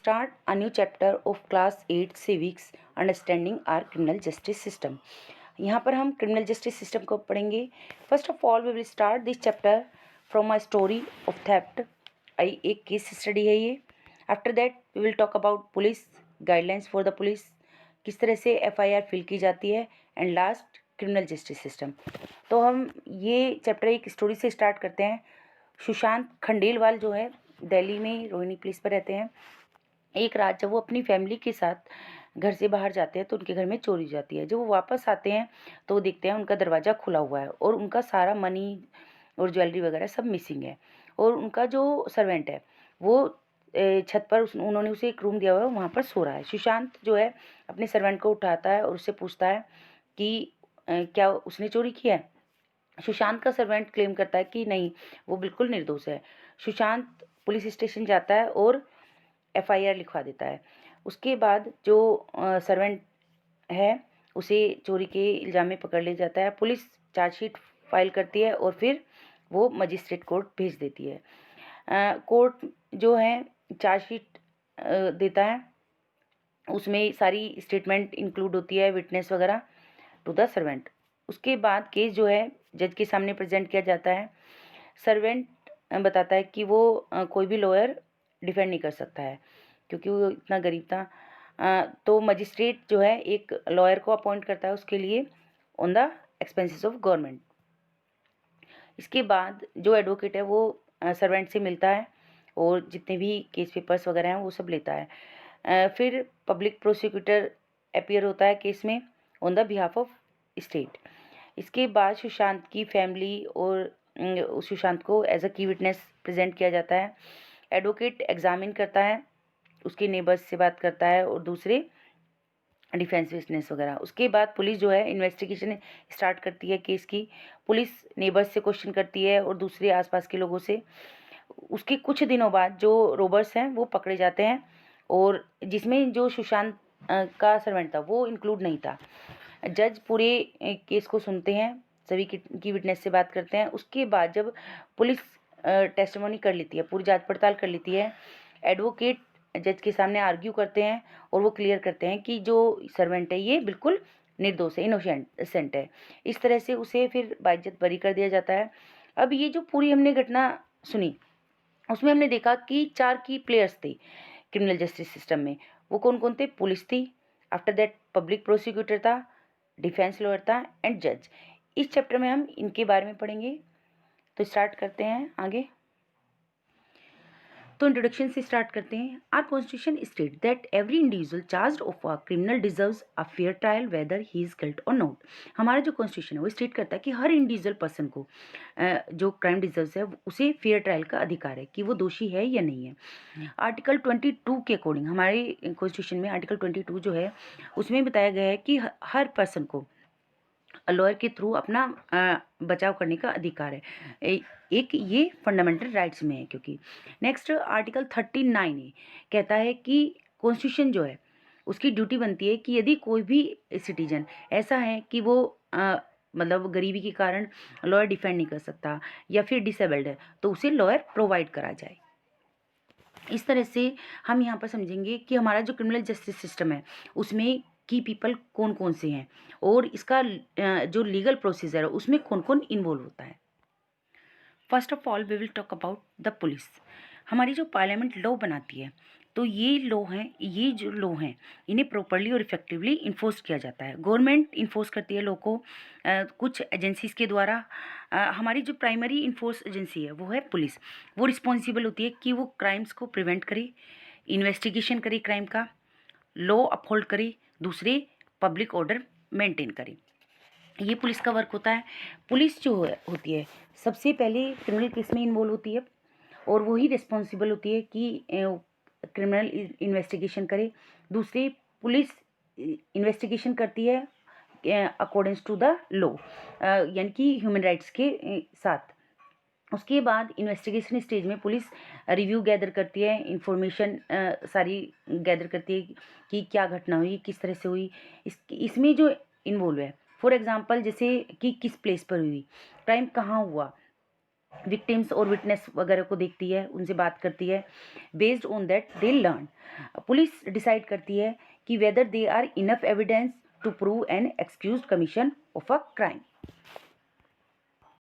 start a new chapter of class 8 civics understanding our criminal justice system. यहाँ पर हम criminal justice system को पढ़ेंगे. First of all we will start this chapter from a story of theft. एक case study है ये. After that we will talk about police guidelines for the police, किस तरह से FIR फिल की जाती है, and last criminal justice system. तो हम ये चैप्टर एक स्टोरी से स्टार्ट करते हैं. सुशांत खंडेलवाल जो है दिल्ली में रोहिणी प्लेस पर रहते हैं. एक रात जब वो अपनी फैमिली के साथ घर से बाहर जाते हैं तो उनके घर में चोरी हो जाती है. जब वो वापस आते हैं तो वो देखते हैं उनका दरवाज़ा खुला हुआ है और उनका सारा मनी और ज्वेलरी वगैरह सब मिसिंग है. और उनका जो सर्वेंट है वो छत पर उन्होंने उसे एक रूम दिया हुआ है, वहाँ पर सो रहा है. सुशांत जो है अपने सर्वेंट को उठाता है और उससे पूछता है कि क्या उसने चोरी किया है. सुशांत का सर्वेंट क्लेम करता है कि नहीं, वो बिल्कुल निर्दोष है. सुशांत पुलिस स्टेशन जाता है और FIR लिखवा देता है. उसके बाद जो सर्वेंट है उसे चोरी के इल्ज़ाम में पकड़ लिया जाता है. पुलिस चार्जशीट फाइल करती है और फिर वो मजिस्ट्रेट कोर्ट भेज देती है. कोर्ट जो है चार्जशीट देता है, उसमें सारी स्टेटमेंट इंक्लूड होती है, विटनेस वगैरह टू द सर्वेंट. उसके बाद केस जो है जज के सामने प्रेजेंट किया जाता है. सर्वेंट बताता है कि वो कोई भी लॉयर डिफेंड नहीं कर सकता है क्योंकि वो इतना गरीब था. तो मजिस्ट्रेट जो है एक लॉयर को अपॉइंट करता है उसके लिए on the expenses of government. इसके बाद जो एडवोकेट है वो सर्वेंट से मिलता है और जितने भी केस पेपर्स वगैरह हैं वो सब लेता है. फिर पब्लिक प्रोसिक्यूटर अपीयर होता है केस में on the behalf of state. इसके बाद सुशांत की फैमिली और सुशांत को एज अ की विटनेस प्रेजेंट किया जाता है. एडवोकेट एग्जामिन करता है, उसके नेबर्स से बात करता है और दूसरे डिफेंस विटनेस वगैरह. उसके बाद पुलिस जो है इन्वेस्टिगेशन स्टार्ट करती है केस की. पुलिस नेबर्स से क्वेश्चन करती है और दूसरे आसपास के लोगों से. उसके कुछ दिनों बाद जो रोबर्स हैं वो पकड़े जाते हैं और जिसमें जो सुशांत का सर्वेंट था वो इंक्लूड नहीं था. जज पूरे केस को सुनते हैं, सभी की विटनेस से बात करते हैं. उसके बाद जब पुलिस टेस्टिमोनी कर लेती है, पूरी जांच पड़ताल कर लेती है, एडवोकेट जज के सामने आर्ग्यू करते हैं और वो क्लियर करते हैं कि जो सर्वेंट है ये बिल्कुल निर्दोष है, इनोसेंट है. इस तरह से उसे फिर बाइज्जत बरी कर दिया जाता है. अब ये जो पूरी हमने घटना सुनी उसमें हमने देखा कि 4 की प्लेयर्स थे क्रिमिनल जस्टिस सिस्टम में. वो कौन कौन थे? पुलिस थी, आफ्टर दैट पब्लिक प्रोसिक्यूटर था, डिफेंस लॉयर था एंड जज. इस चैप्टर में हम इनके बारे में पढ़ेंगे. तो स्टार्ट करते हैं आगे. तो इंट्रोडक्शन से स्टार्ट करते हैं. Our constitution state that every individual charged of a criminal deserves a fair trial whether he is guilt और नॉट. हमारा जो कॉन्स्टिट्यूशन है वो स्टेट करता है कि हर इंडिविजुअल पर्सन को जो क्राइम डिजर्व्स है उसे फेयर ट्रायल का अधिकार है कि वो दोषी है या नहीं है. आर्टिकल 22 के अकॉर्डिंग हमारे कॉन्स्टिट्यूशन में आर्टिकल 22 जो है उसमें बताया गया है कि हर पर्सन को लॉयर के थ्रू अपना बचाव करने का अधिकार है. एक ये फंडामेंटल राइट्स में है. क्योंकि नेक्स्ट आर्टिकल 39 कहता है कि कॉन्स्टिट्यूशन जो है उसकी ड्यूटी बनती है कि यदि कोई भी सिटीजन ऐसा है कि वो मतलब गरीबी के कारण लॉयर डिफेंड नहीं कर सकता या फिर डिसेबल्ड है तो उसे लॉयर प्रोवाइड करा जाए. इस तरह से हम यहाँ पर समझेंगे कि हमारा जो क्रिमिनल जस्टिस सिस्टम है उसमें की पीपल कौन कौन से हैं और इसका जो लीगल प्रोसीजर है उसमें कौन कौन इन्वॉल्व होता है. First of all we will talk about the police. हमारी जो पार्लियामेंट लॉ बनाती है तो ये जो लॉ हैं इन्हें प्रॉपरली और इफेक्टिवली इन्फोर्स किया जाता है. गवर्नमेंट इन्फोर्स करती है लॉ को कुछ एजेंसीज़ के द्वारा. हमारी जो प्राइमरी इन्फोर्स एजेंसी है वो है पुलिस. वो रिस्पॉन्सिबल होती है कि वो क्राइम्स को प्रिवेंट करे, इन्वेस्टिगेशन करे क्राइम का, लॉ अपहोल्ड करे, दूसरे पब्लिक ऑर्डर मेंटेन करे. ये पुलिस का वर्क होता है. पुलिस जो होती है सबसे पहले क्रिमिनल केस में इन्वॉल्व होती है और वही रिस्पॉन्सिबल होती है कि क्रिमिनल इन्वेस्टिगेशन करे. दूसरी पुलिस इन्वेस्टिगेशन करती है अकॉर्डिंग्स टू द लॉ, यानी कि ह्यूमन राइट्स के साथ. उसके बाद इन्वेस्टिगेशन स्टेज में पुलिस रिव्यू गैदर करती है, इंफॉर्मेशन सारी गैदर करती है कि क्या घटना हुई, किस तरह से हुई. इसमें जो इन्वॉल्व है फॉर एग्जांपल जैसे कि किस प्लेस पर हुई, क्राइम कहाँ हुआ, विक्टिम्स और विटनेस वगैरह को देखती है, उनसे बात करती है। Based on that they learn, police decide करती है कि whether they are enough evidence to prove an excuse commission of a crime.